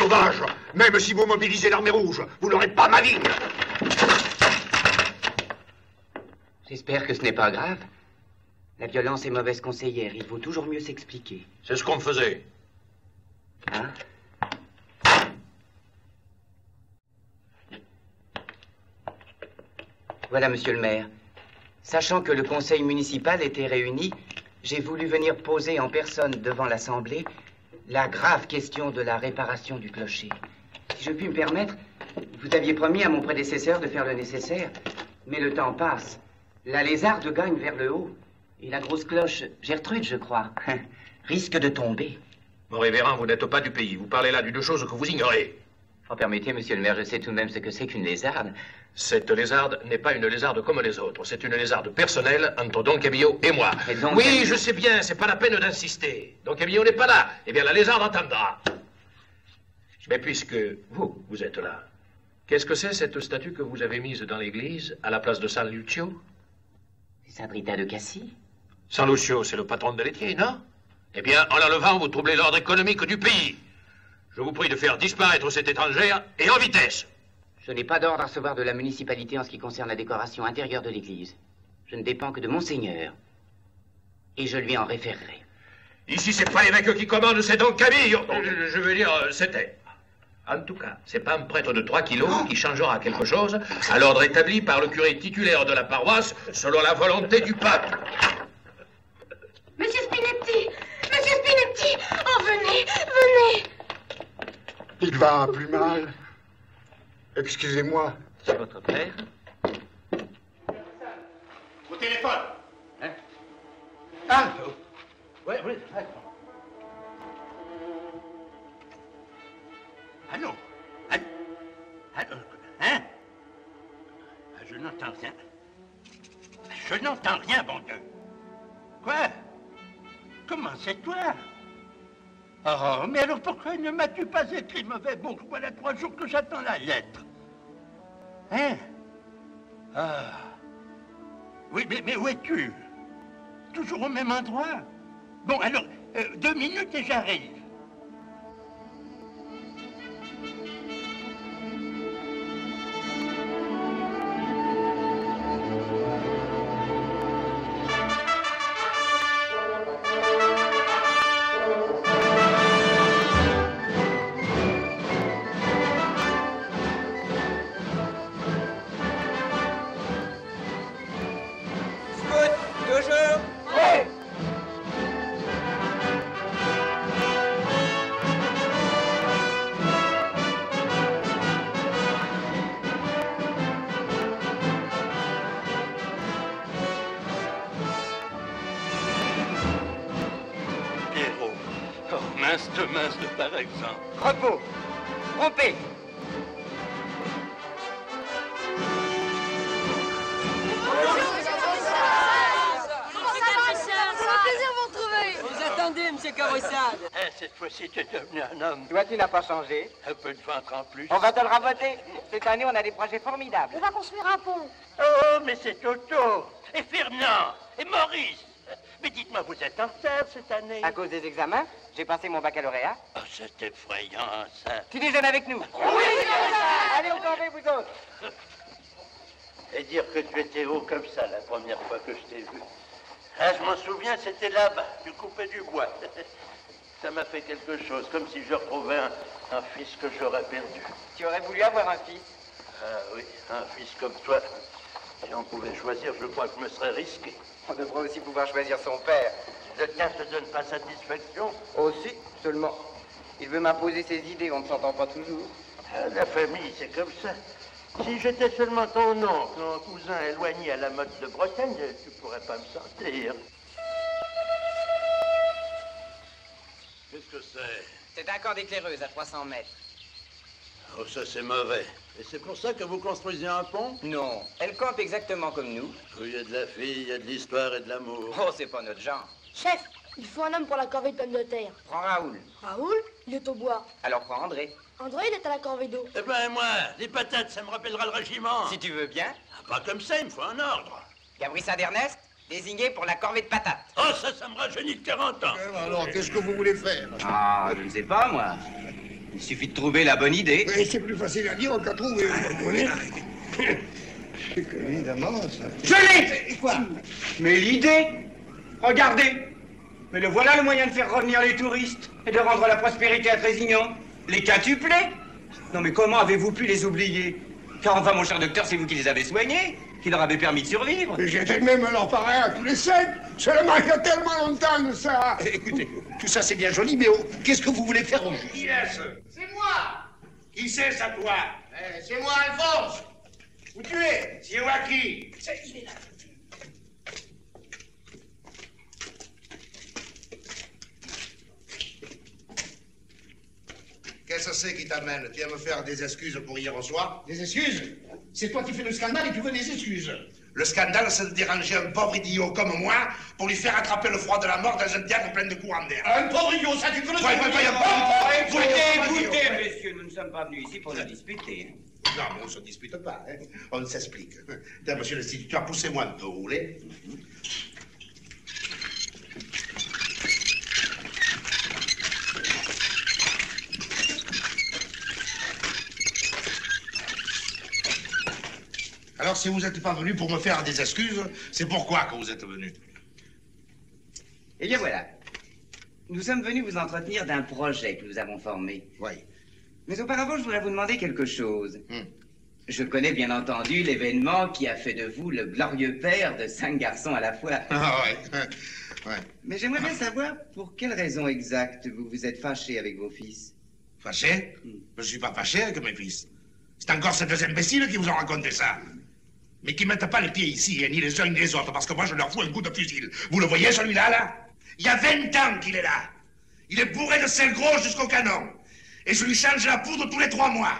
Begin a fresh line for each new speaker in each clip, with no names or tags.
sauvage. Même si vous mobilisez l'armée rouge, vous n'aurez pas ma vigne.
J'espère que ce n'est pas grave. La violence est mauvaise conseillère. Il vaut toujours mieux s'expliquer.
C'est ce qu'on me faisait.
Hein? Voilà, monsieur le maire. Sachant que le conseil municipal était réuni, j'ai voulu venir poser en personne devant l'Assemblée la grave question de la réparation du clocher. Si je puis me permettre, vous aviez promis à mon prédécesseur de faire le nécessaire, mais le temps passe. La lézarde gagne vers le haut, et la grosse cloche, Gertrude, je crois, risque de tomber.
Mon révérend, vous n'êtes pas du pays. Vous parlez là d'une chose que vous ignorez.
Oh, permettez, monsieur le maire, je sais tout de même ce que c'est qu'une lézarde.
Cette lézarde n'est pas une lézarde comme les autres. C'est une lézarde personnelle entre Don Camillo et moi.
Et donc,
oui, je sais bien, c'est pas la peine d'insister. Don Camillo n'est pas là. Eh bien, la lézarde entendra. Mais puisque vous êtes là, qu'est-ce que c'est cette statue que vous avez mise dans l'église à la place de San Lucio?
C'est Saint Rita de Cassis.
San Lucio, c'est le patron de laitier, non? Eh bien, en l'enlevant, vous troublez l'ordre économique du pays. Je vous prie de faire disparaître cette étrangère et en vitesse.
Je n'ai pas d'ordre à recevoir de la municipalité en ce qui concerne la décoration intérieure de l'église. Je ne dépends que de Monseigneur. Et je lui en référerai.
Ici, c'est pas l'évêque qui commande, c'est Don Camillo. Je veux dire, c'était. En tout cas, c'est pas un prêtre de 3 kilos qui changera quelque chose à l'ordre établi par le curé titulaire de la paroisse selon la volonté du pape.
Monsieur Spinetti! Monsieur Spinetti! Oh, venez, venez!
Il va plus mal. Excusez-moi.
C'est votre père?
Au téléphone.
Hein?
Ah,
Oui. Allô? Allô? Hein? Je n'entends rien. Je n'entends rien, bon Dieu. Quoi? Comment c'est toi? Oh, mais alors pourquoi ne m'as-tu pas écrit, mauvais bon? Voilà 3 jours que j'attends la lettre. Hein? Ah. Oui, mais où es-tu? Toujours au même endroit? Bon, alors, 2 minutes et j'arrive. Mince par exemple.
Repos. Trompé.
Attendez, monsieur Carrossade.
Cette fois-ci, tu es devenu un homme.
Toi, tu n'as pas changé.
Un peu de ventre en plus.
On va te le raboter. Cette année, on a des projets formidables.
On va construire un pont.
Oh, mais c'est Toto. Et Fernand. Et Maurice. Mais dites-moi, vous êtes en retard cette année?
À cause des examens, j'ai passé mon baccalauréat.
Oh, c'est effrayant, ça.
Tu déjeunes avec nous? Oui, allez, vous tombez, vous autres.
Et dire que tu étais haut comme ça la première fois que je t'ai vu. Ah, je m'en souviens, c'était là-bas. Tu coupais du bois. Ça m'a fait quelque chose, comme si je retrouvais un fils que j'aurais perdu.
Tu aurais voulu avoir un fils?
Ah oui, un fils comme toi. Si on pouvait choisir, je crois que je me serais risqué.
On devrait aussi pouvoir choisir son père.
Le tien te donne pas satisfaction?
Aussi, seulement. Il veut m'imposer ses idées, on ne s'entend pas toujours.
Ah, la famille, c'est comme ça. Si j'étais seulement ton oncle, un cousin éloigné à la mode de Bretagne, tu pourrais pas me sortir. Qu'est-ce que c'est?
C'est un camp d'éclaireuses à 300 mètres.
Oh, ça c'est mauvais. Et c'est pour ça que vous construisez un pont?
Non, elle campe exactement comme nous.
Il y a de la fille, il y a de l'histoire et de l'amour.
Oh, c'est pas notre genre.
Chef, il faut un homme pour la corvée de pommes de terre.
Prends Raoul.
Raoul, il est au bois.
Alors prends André.
André, il est à la corvée d'eau.
Eh ben moi, les patates, ça me rappellera le régiment.
Si tu veux bien.
Ah, pas comme ça, il me faut un ordre.
Gabriel d'Ernest, désigné pour la corvée de patates.
Oh, ça me rajeunit de 40 ans.
Alors, qu'est-ce que vous voulez faire?
Ah, je ne sais pas, moi. Il suffit de trouver la bonne idée.
Oui, c'est plus facile à dire qu'à trouver, vous comprenez? C'est que, évidemment, ça...
Je l'ai! Quoi? Mais l'idée? Regardez! Mais le voilà le moyen de faire revenir les touristes et de rendre la prospérité à Trésignan. Les quintuplés? Non mais comment avez-vous pu les oublier? Car enfin, mon cher docteur, c'est vous qui les avez soignés, qui leur avez permis de survivre.
J'étais même leur parrain à tous les 7. Seulement, il y a tellement longtemps de ça.
Écoutez, tout ça c'est bien joli, mais qu'est-ce que vous voulez faire au juge?
Qui est-ce?
C'est moi.
Qui c'est, ça, toi?
C'est moi, Alphonse. Où tu es?
C'est moi qui?
Il est là.
Qu'est-ce que c'est qui t'amène? Tu viens me faire des excuses pour hier au soir?
Des excuses? C'est toi qui fais le scandale et tu veux des excuses.
Le scandale, c'est de déranger un pauvre idiot comme moi pour lui faire attraper le froid de la mort dans un théâtre plein de courants d'air.
Un pauvre idiot, ça tu peux le
Écoutez, messieurs, nous ne sommes pas venus ici pour nous disputer.
Non, mais on ne se dispute pas, hein. On s'explique. Tiens, monsieur l'instituteur, poussez-moi un peu, vous voulez? Alors, si vous n'êtes pas venu pour me faire des excuses, c'est pourquoi que vous êtes venu?
Eh bien voilà. Nous sommes venus vous entretenir d'un projet que nous avons formé.
Oui.
Mais auparavant, je voudrais vous demander quelque chose. Je connais bien entendu l'événement qui a fait de vous le glorieux père de 5 garçons à la fois.
Ah ouais. Ouais.
Mais j'aimerais bien savoir pour quelle raison exacte vous vous êtes fâché avec vos fils.
Fâché? Je ne suis pas fâché avec mes fils. C'est encore ces deux imbéciles qui vous ont raconté ça. Mais qui mettent pas les pieds ici, hein, ni les uns ni les autres, parce que moi je leur fous un coup de fusil. Vous le voyez celui-là, là? Il y a 20 ans qu'il est là. Il est bourré de sel gros jusqu'au canon. Et je lui change la poudre tous les 3 mois.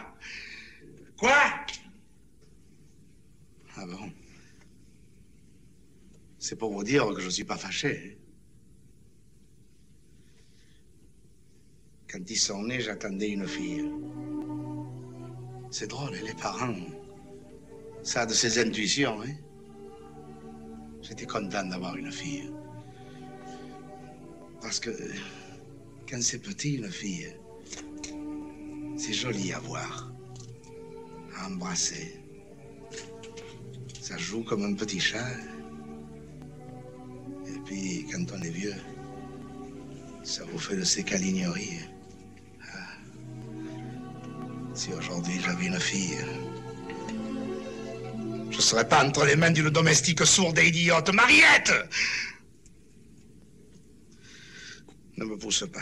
Quoi? Ah bon? C'est pour vous dire que je suis pas fâché. Hein? Quand ils sont nés, j'attendais une fille. C'est drôle, hein, les parents... Ça a de ses intuitions, hein? J'étais content d'avoir une fille. Parce que quand c'est petit, une fille, c'est joli à voir, à embrasser. Ça joue comme un petit chat. Et puis, quand on est vieux, ça vous fait de ces câlineries. Ah. Si aujourd'hui j'avais une fille... Je ne serais pas entre les mains d'une domestique sourde et idiote. Mariette! Ne me pousse pas.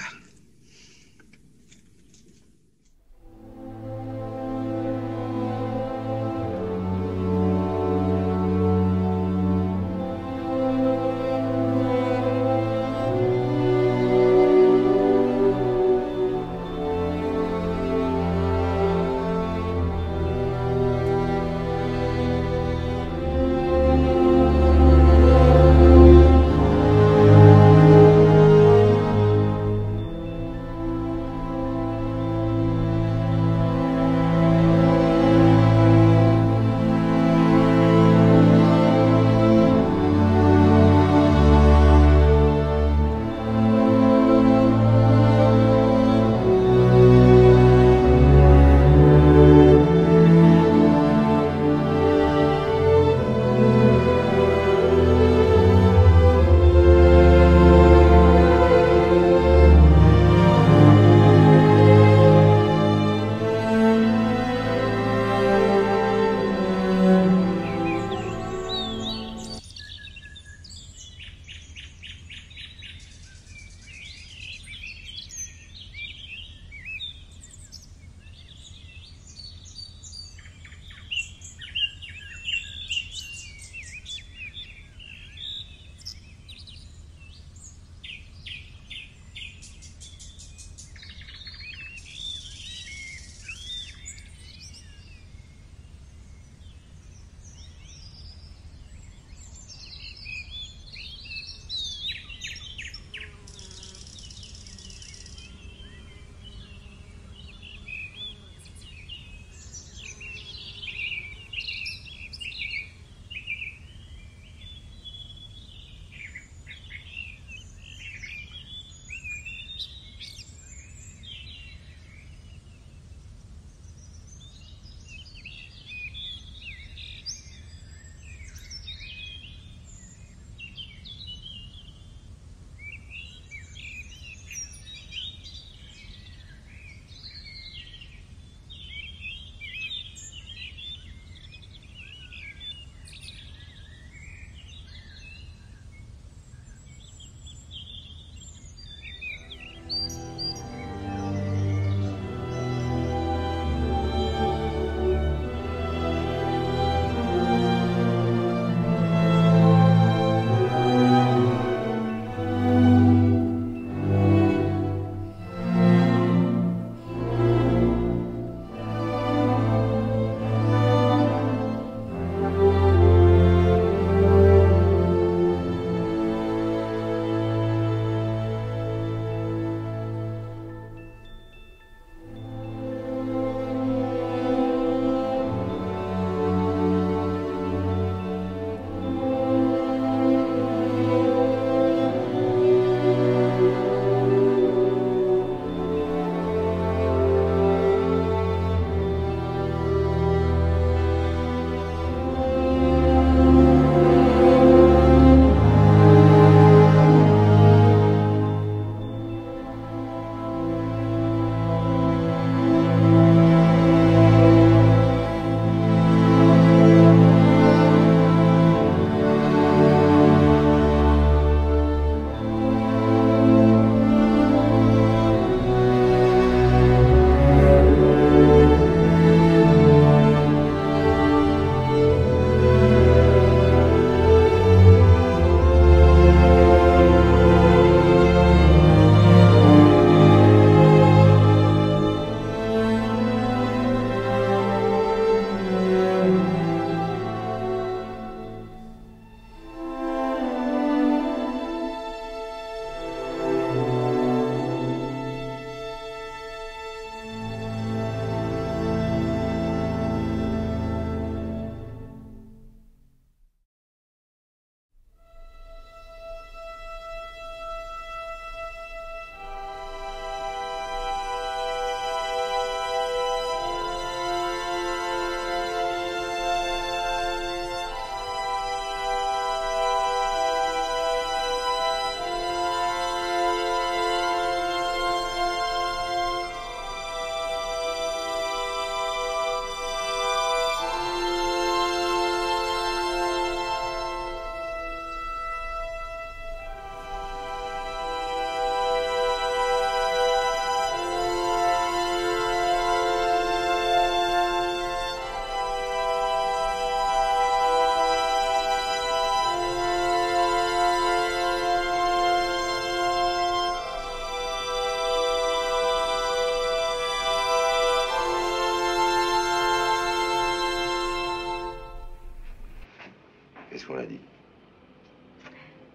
Qu'est-ce qu'on a dit?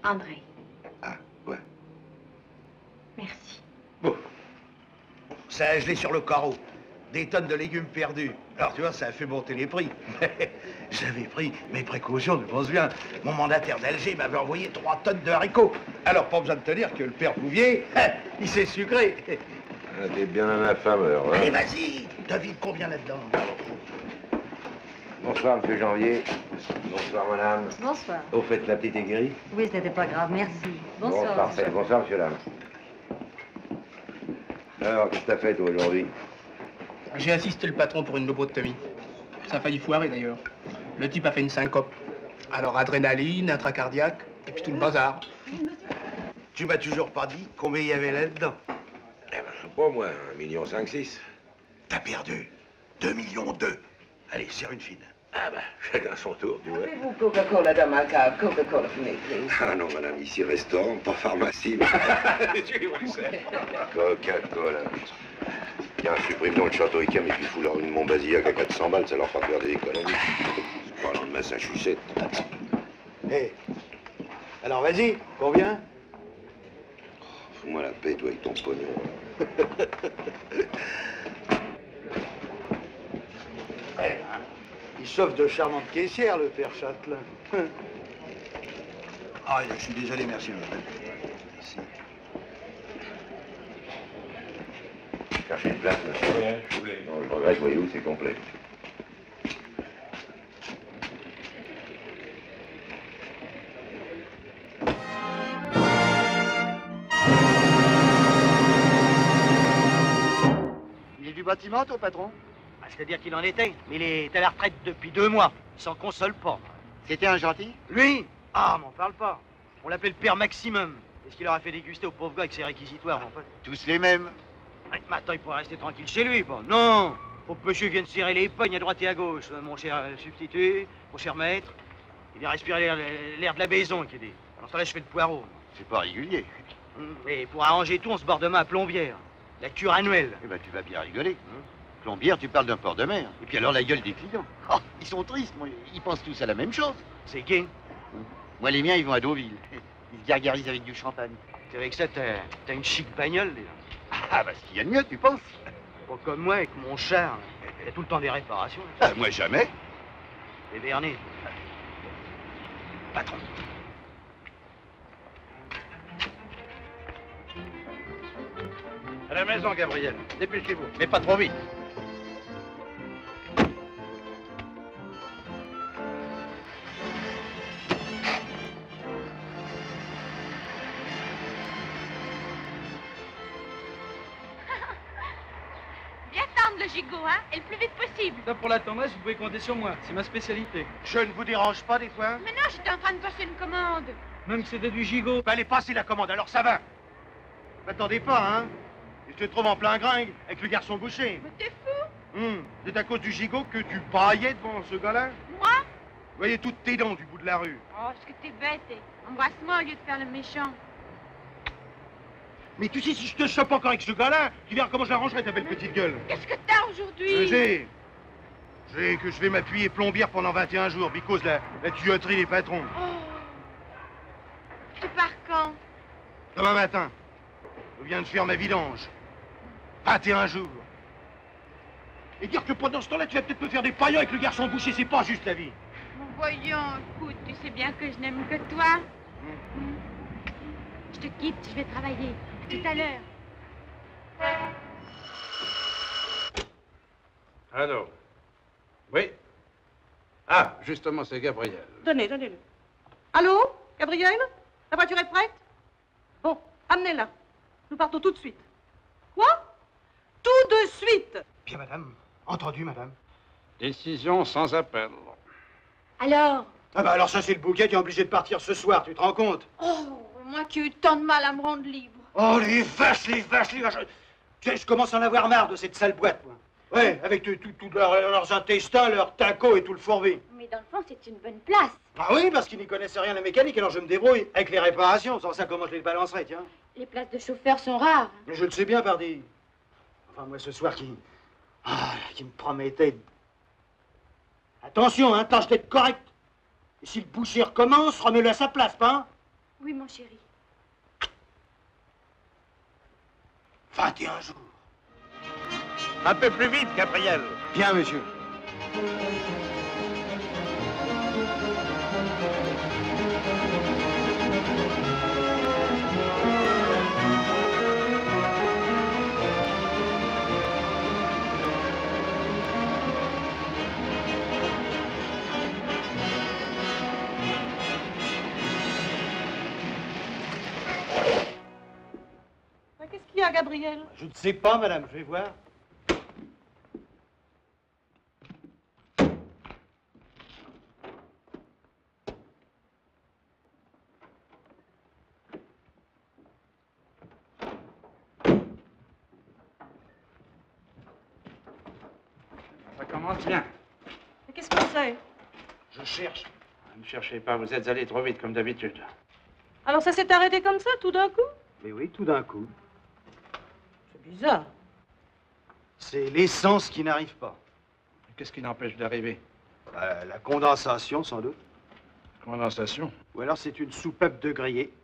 André,
Ah, ouais.
merci.
Bon. Ça, je l'ai sur le carreau. Des tonnes de légumes perdus. Alors, tu vois, ça a fait monter les prix. J'avais pris mes précautions, tu penses bien. Mon mandataire d'Alger m'avait envoyé 3 tonnes de haricots. Alors, pas besoin de te dire que le père Bouvier, il s'est sucré.
Ah, t'es bien un affameur, hein?
Allez, vas-y, devine combien là-dedans.
Bonsoir, monsieur Janvier. Bonsoir, madame.
Bonsoir.
Au fait, la petite aigrie?
Oui, ce n'était pas grave, merci. Bonsoir.
Bon, parfait. Bonsoir, monsieur Lame. Alors, qu'est-ce que t'as fait, toi, aujourd'hui?
J'ai assisté le patron pour une lobotomie. Ça a failli foirer, d'ailleurs. Le type a fait une syncope. Alors, adrénaline, intracardiaque, et puis tout le bazar.
Tu m'as toujours pas dit combien il y avait là-dedans.
Eh ben, je sais pas, moi, 1,5 million, 6.
T'as perdu 2,2 millions. Allez, serre une fine.
Ah ben, chacun son tour, tu vois.
Avez-vous Coca-Cola dans ma cave? Coca-Cola for me, please.
Ah non, madame, ici, restaurant, pas pharmacie. Coca-Cola. Tiens, supprime donc le château Icam et puis fous leur une Montbazillac à 400 balles, ça leur fera faire des économies. C'est pas dans le Massachusetts.
Hé, alors vas-y, combien?
Fous-moi la paix, toi, avec ton pognon.
Il chauffe de charmantes caissières, le père Châtelain. Ah, je suis désolé, merci, madame. Ici.
Cherchez une place, monsieur. Non, je regrette, voyez-vous, c'est complet.
Il est du bâtiment, toi, patron? C'est-à-dire qu'il en était, mais il est à la retraite depuis 2 mois. Il s'en console pas. C'était un gentil? Lui? Ah, m'en parle pas. On l'appelle Père Maximum. Est-ce qu'il aura fait déguster au pauvre gars avec ses réquisitoires, mon pote? Tous les mêmes. Ouais, mais attends, il pourrait rester tranquille chez lui, pas? Non! Faut que monsieur vienne serrer les pognes à droite et à gauche, mon cher substitut, mon cher maître. Il vient respirer l'air de la maison, qui dit. Alors ça là, je fais le poireau. C'est pas régulier. Et pour arranger tout, on se barre demain à Plombières. La cure annuelle. Eh ben, tu vas bien rigoler. Plombière, tu parles d'un port de mer. Et puis alors la gueule des clients. Oh, ils sont tristes, moi. Ils pensent tous à la même chose. C'est gay. Moi, les miens, ils vont à Deauville. Ils se gargarisent avec du champagne. C'est avec ça, t'as une chic bagnole, déjà. Ah, bah, ce qu'il y a de mieux, tu penses? Pas comme moi, avec mon char. Il a tout le temps des réparations. Ah, moi, jamais. Et Bernet. Patron. À la maison, Gabriel. Dépêchez-vous. Mais pas trop vite.
Viens tendre le gigot, hein, et le plus vite possible.
Ça, pour la tendresse, vous pouvez compter sur moi. C'est ma spécialité.
Je ne vous dérange pas, des fois?
Mais non, j'étais en train de passer une commande.
Même que c'était du gigot.
Bah, allez passer la commande, alors ça va. M'attendez pas, hein? Et je te trouve en plein gringue avec le garçon boucher.
Mais t'es fou?
C'est à cause du gigot que tu braillais devant ce gars-là?
Moi?
Vous voyez toutes tes dents du bout de la rue.
Oh, ce que t'es bête, embrasse-moi au lieu de faire le méchant.
Mais tu sais, si je te chope encore avec ce gars-là, tu verras comment je l'arrangerai, ta belle petite gueule.
Qu'est-ce que t'as aujourd'hui?
J'ai que je vais m'appuyer plombière pendant 21 jours, because la tuyauterie des patrons.
Oh. Tu pars quand?
Demain matin, je viens de faire ma vidange. 21 jours. Et dire que pendant ce temps-là, tu vas peut-être me faire des paillons avec le garçon boucher, c'est pas juste la vie.
Bon, voyons, écoute, tu sais bien que je n'aime que toi. Je te quitte, je vais travailler. À tout à l'heure.
Allô? Oui? Ah, justement, c'est Gabriel.
Donnez-le. Allô, Gabriel? La voiture est prête? Bon, amenez-la. Nous partons tout de suite. Quoi? Tout de suite!
Bien, madame. Entendu, madame.
Décision sans appel.
Alors?
Ah bah alors ça, c'est le bouquet qui est obligé de partir ce soir, tu te rends compte?
Oh, moi qui ai eu tant de mal à me rendre libre.
Oh, les vaches! Je commence à en avoir marre de cette sale boîte, moi. Ouais, avec tous leurs intestins, leurs tacos et tout le fourbi.
Mais dans le fond, c'est une bonne place.
Ah oui, parce qu'ils n'y connaissent rien à la mécanique, alors je me débrouille avec les réparations. Sans ça, comment je les balancerai, tiens?
Les places de chauffeur sont rares.
Mais je le sais bien, pardi. Enfin, moi, ce soir, qui me promettait... Attention, hein, tâche d'être correct. Et si le boucher recommence, remets-le à sa place, pas hein?
Oui, mon chéri.
21 jours.
Un peu plus vite, Gabriel. Bien, monsieur.
Qu'est-ce qu'il y a, Gabriel?
Je ne sais pas, madame, je vais voir.
Ça commence bien.
Mais qu'est-ce que c'est?
Je cherche.
Ne me cherchez pas, vous êtes allé trop vite comme d'habitude.
Alors ça s'est arrêté comme ça, tout d'un coup?
Mais oui, tout d'un coup.
C'est bizarre.
C'est l'essence qui n'arrive pas.
Qu'est-ce qui n'empêche d'arriver?
La condensation, sans doute.
Condensation?
Ou alors c'est une soupape de grillé.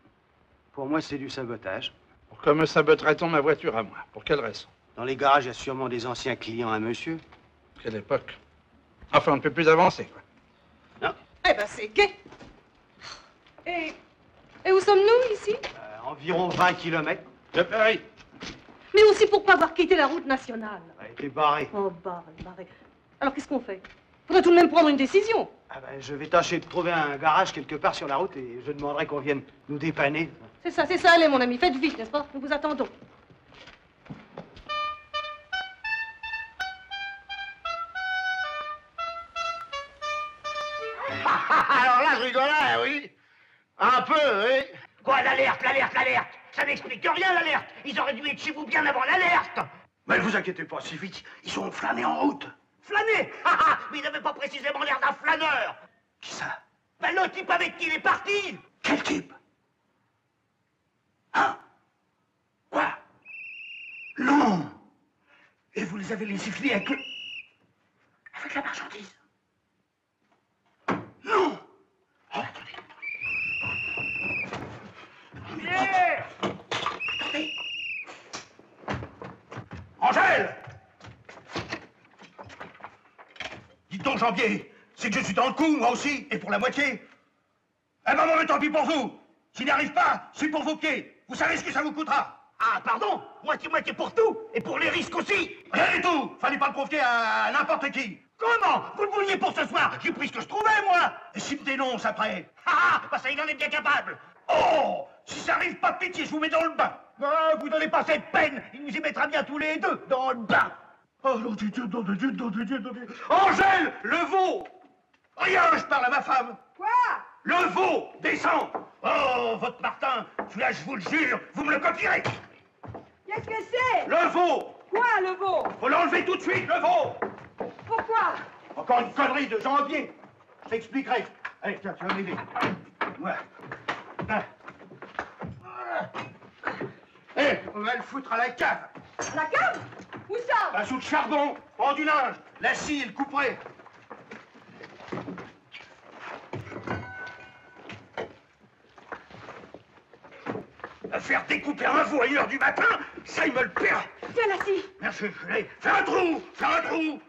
Pour moi, c'est du sabotage.
Pourquoi me saboterait-on ma voiture à moi? Pour quelle raison?
Dans les garages, il y a sûrement des anciens clients à monsieur.
Quelle époque? Enfin, on ne peut plus avancer, quoi.
Non.
Eh ben, c'est gai. Et où sommes-nous, ici?
Environ 20 kilomètres.
De Paris.
Mais aussi pour pas avoir quitté la route nationale.
Elle a été barrée.
Oh, barré. Alors, qu'est-ce qu'on fait? Faudrait tout de même prendre une décision.
Ah ben, je vais tâcher de trouver un garage quelque part sur la route et je demanderai qu'on vienne nous dépanner.
C'est ça, allez, mon ami, faites vite, n'est-ce pas? Nous vous attendons.
Alors là, je rigolais, oui. Un peu, oui.
Quoi, l'alerte? Ça n'explique rien, l'alerte. Ils auraient dû être chez vous bien avant l'alerte.
Mais ne vous inquiétez pas, si vite. Ils ont flâné en route.
Flâner? Mais il n'avait pas précisément l'air d'un flâneur.
Qui ça?
Ben, le type avec qui il est parti.
Quel type? Hein? Quoi? Non. Et vous les avez laissés filer avec le... avec la marchandise? Non. Oh, attendez. Attendez. Angèle! Dites donc, Jean-Pierre, c'est que je suis dans le coup, moi aussi, et pour la moitié. Eh ben, mais tant pis pour vous. S'il n'y arrive pas, c'est pour vos pieds. Vous savez ce que ça vous coûtera?
Ah, pardon? Moitié pour tout? Et pour les risques aussi?
Rien du tout. Fallait pas le confier à n'importe qui.
Comment? Vous le vouliez pour ce soir? J'ai pris ce que je trouvais, moi.
Et s'il me dénonce après?
Bah ça, il en est bien capable.
Oh! Si ça arrive, pas de pitié, je vous mets dans le bain.
Vous donnez pas cette peine. Il nous y mettra bien tous les deux dans le bain.
Oh, non de Dieu, non de Dieu, non de Dieu, non de Dieu. Angèle, le veau! Rien, je parle à ma femme.
Quoi?
Le veau, descend. Oh, votre Martin, celui-là, je vous le jure, vous me le copierez.
Qu'est-ce que c'est?
Le veau!
Quoi, le veau?
Faut l'enlever tout de suite, le veau!
Pourquoi?
Encore une connerie de janvier. Je t'expliquerai. Allez, tiens, tu vas m'aider. Ouais. Hé, on va le foutre à la cave.
La cave? Où ça?
Bah, sous le charbon, prends du linge, la scie et le couperet. Faire découper un veau à 1h du matin, ça, il me le perd.
Tiens, la scie.
Merci, allez, fais un trou, fais un trou.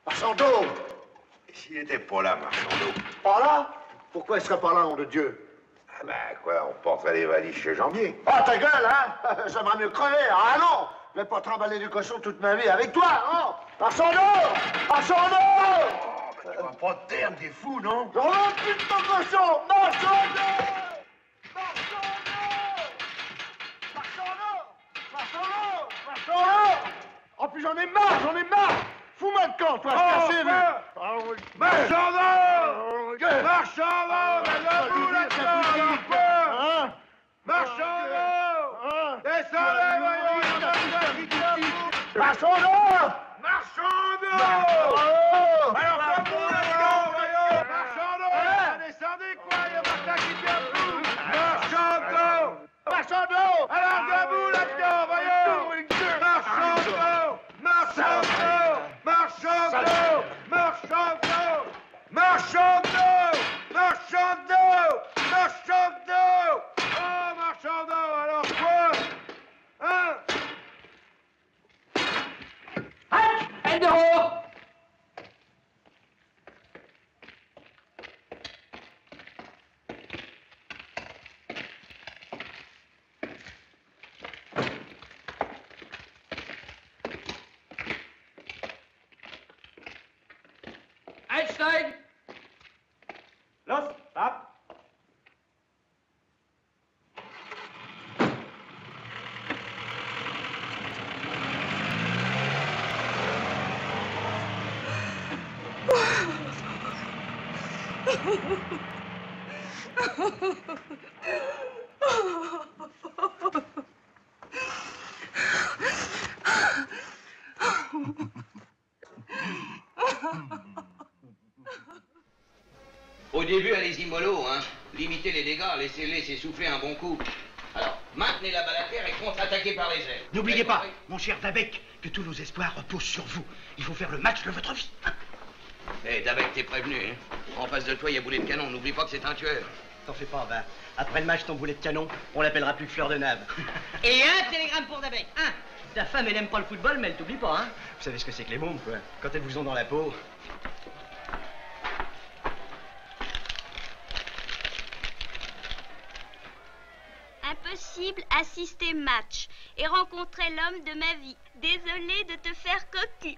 Marchando! S'il n'était pas là, Marchando.
Pas là? Pourquoi il serait pas là, nom de Dieu?
Ah ben quoi, on porterait les valises chez Jambier.
Ah, ta gueule, hein? J'aimerais mieux crever. Ah non! Je vais pas trimballer du cochon toute ma vie avec toi, non? Marchando! Marchando!
Oh, ben tu vas pas te taire, t'es fou, non?
J'en veux plus de ton cochon! Marchando! Oh, puis j'en ai marre! Fous-moi de camp, toi, je cassé,
Marchando! Marchando! Debout là-dedans! Marchando! Descendez, voyons!
Marchando!
Marchando! Alors, debout là-dedans, voyons! Marchando! Descendez, quoi? Il y a Martin qui vient plus! Marchando!
Marchando!
Alors, debout là-dedans, voyons!
Steig! Los, ab!
Au début, allez-y mollo, hein. Limitez les dégâts, laissez-les s'essouffler un bon coup. Alors, maintenez la balle à terre et contre-attaquez par les ailes.
N'oubliez pas, mon cher Dabek, que tous nos espoirs reposent sur vous. Il faut faire le match de votre vie.
Eh, Dabek, t'es prévenu, hein. En face de toi, il y a boulet de canon. N'oublie pas que c'est un tueur.
T'en fais pas, va. Après le match, ton boulet de canon, on l'appellera plus Fleur de Nave.
Et un télégramme pour Dabek, un. Ta femme, elle aime pas le football, mais elle t'oublie pas, hein.
Vous savez ce que c'est que les mômes, quoi. Quand elles vous ont dans la peau.
Impossible assister match et rencontrer l'homme de ma vie. Désolée de te faire cocu.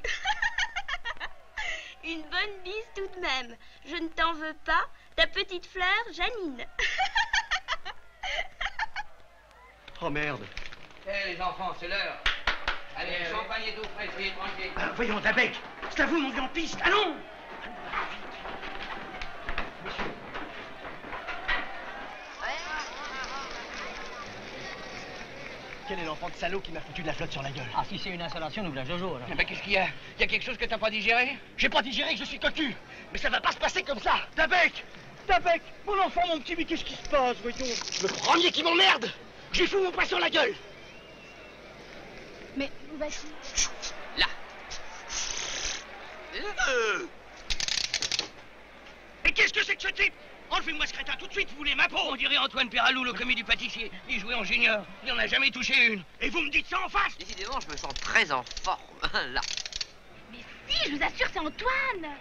Une bonne bise tout de même. Je ne t'en veux pas. Ta petite fleur, Janine.
Oh merde.
Eh, les enfants, c'est l'heure. Allez, champagne et tout frais, soyez tranquilles.
Voyons, Dabek, c'est à vous, mon vieux en piste. Allons!
Quel est l'enfant de salaud qui m'a foutu de la flotte sur la gueule?
Ah, si c'est une installation, nous voilà Jojo, alors.
Mais qu'est-ce qu'il y a? Il y a quelque chose que t'as pas digéré?
J'ai pas digéré que je suis cocu. Mais ça va pas se passer comme ça. Dabek! Dabek! Mon enfant, mon petit, mais qu'est-ce qui se passe, voyons? Je me premier qui m'emmerde! J'ai fou mon poing sur la gueule!
Mais où vas-tu?
Là.
Mais qu'est-ce que c'est que ce type? Enlevez-moi ce crétin tout de suite, vous voulez ma peau?
On dirait Antoine Perralou, le commis du pâtissier. Il jouait en junior. Il en a jamais touché une.
Et vous me dites ça en face?
Décidément, je me sens très en forme, là.
Mais si, je vous assure, c'est Antoine.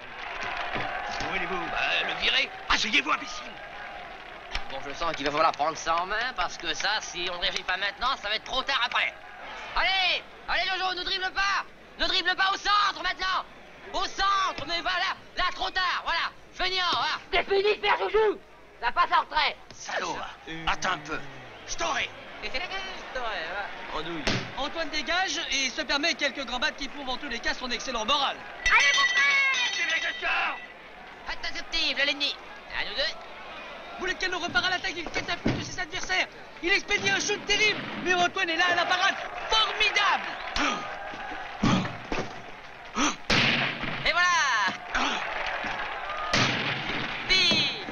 Où allez-vous?
Le virer.
Asseyez-vous, imbécile!
Bon, je sens qu'il va falloir prendre ça en main, parce que ça, si on ne réagit pas maintenant, ça va être trop tard après. Allez! Allez, Jojo, ne dribble pas! Ne dribble pas au centre, maintenant! Au centre, mais voilà! Là, trop tard, voilà! Feignant, voilà!
C'est fini de faire Joujou! La passe en retrait!
Salaud! Attends un peu. Je t'aurai!
Andouille.
Antoine dégage et se permet quelques gambades qui prouvent en tous les cas son excellent moral.
Allez, mon frère!
C'est bien que je sors!
Interceptif, l'ennemi. À nous deux.
Boulet de canon repart à l'attaque, il catapulte de ses adversaires. Il expédie un shoot terrible, mais Antoine est là à la parade. Formidable!
Et voilà! Pile!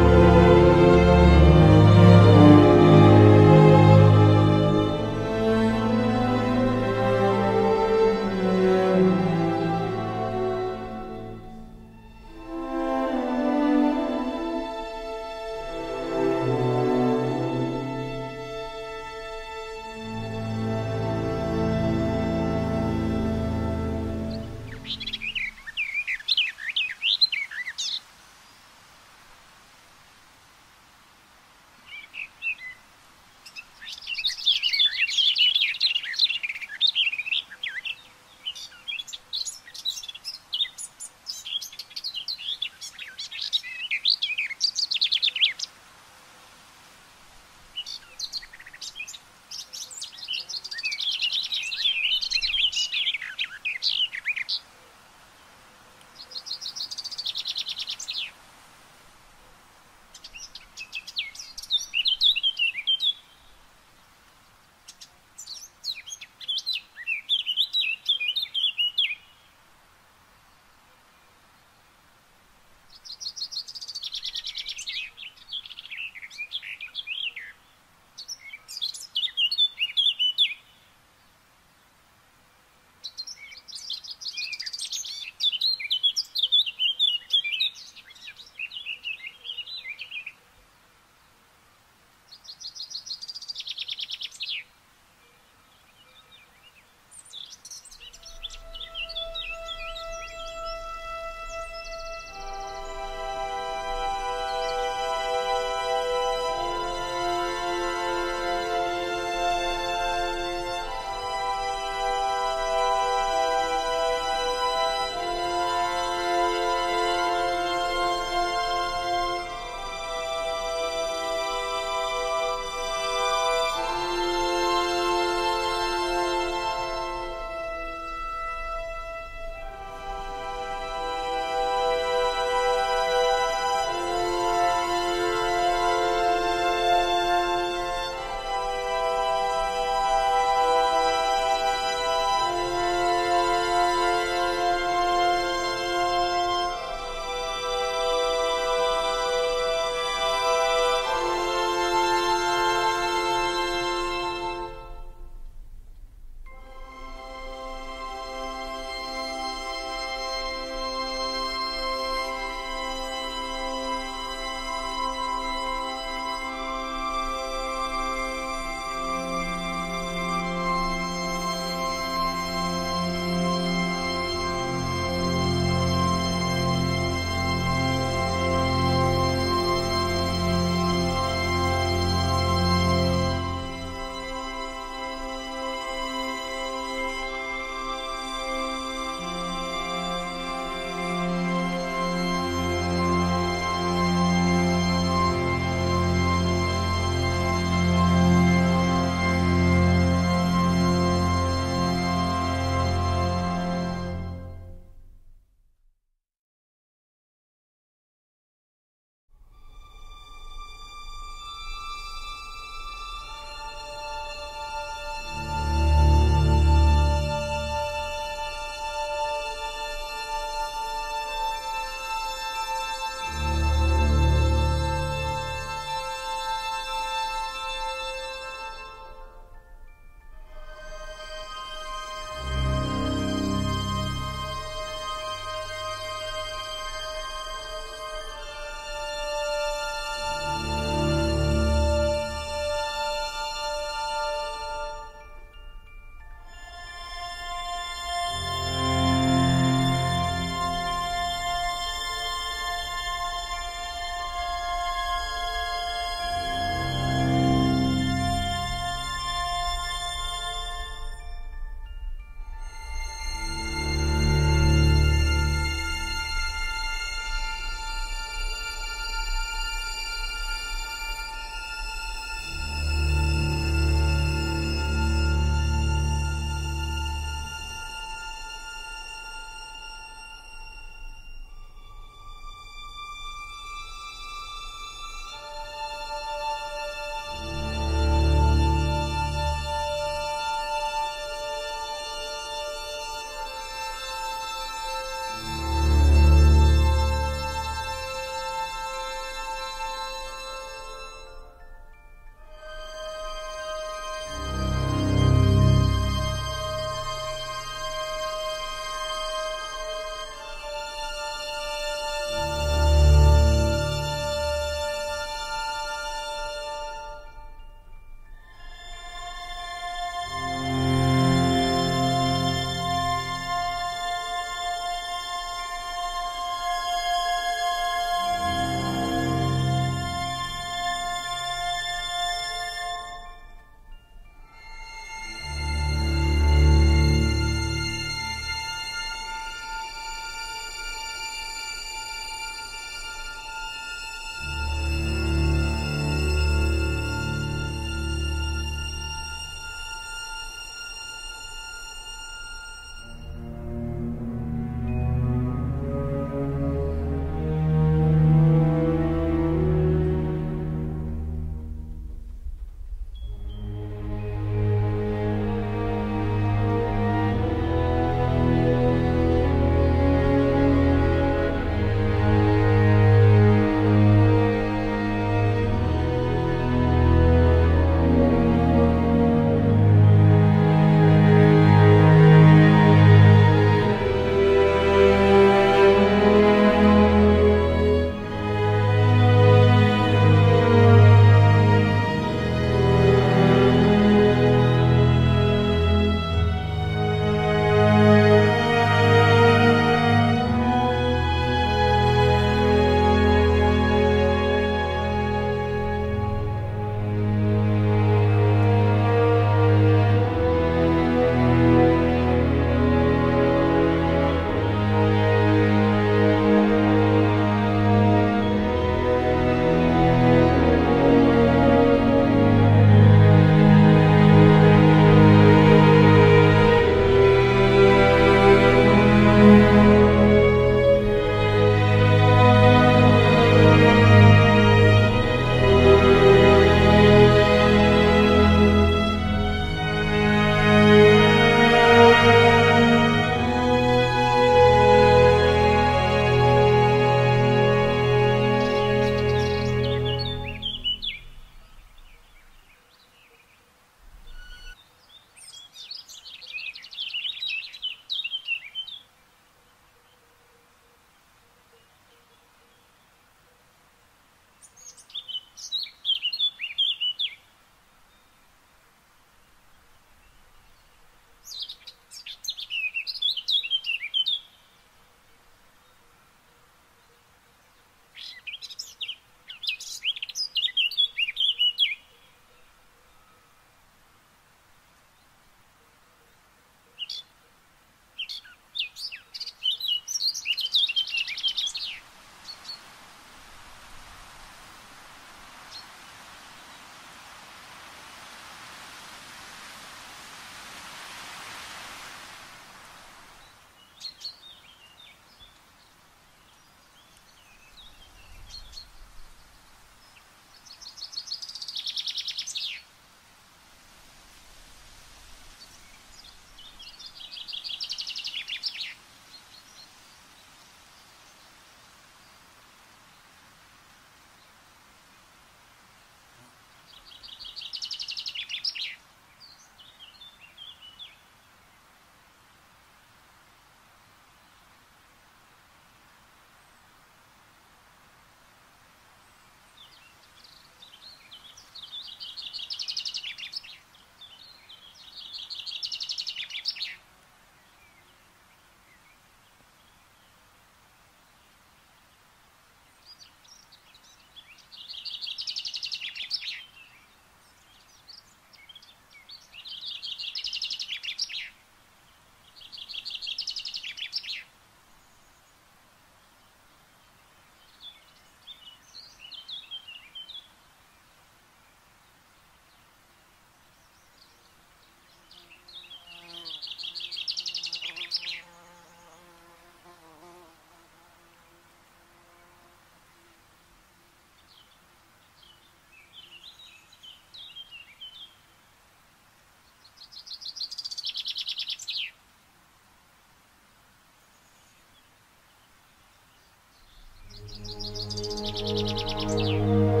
Thank you.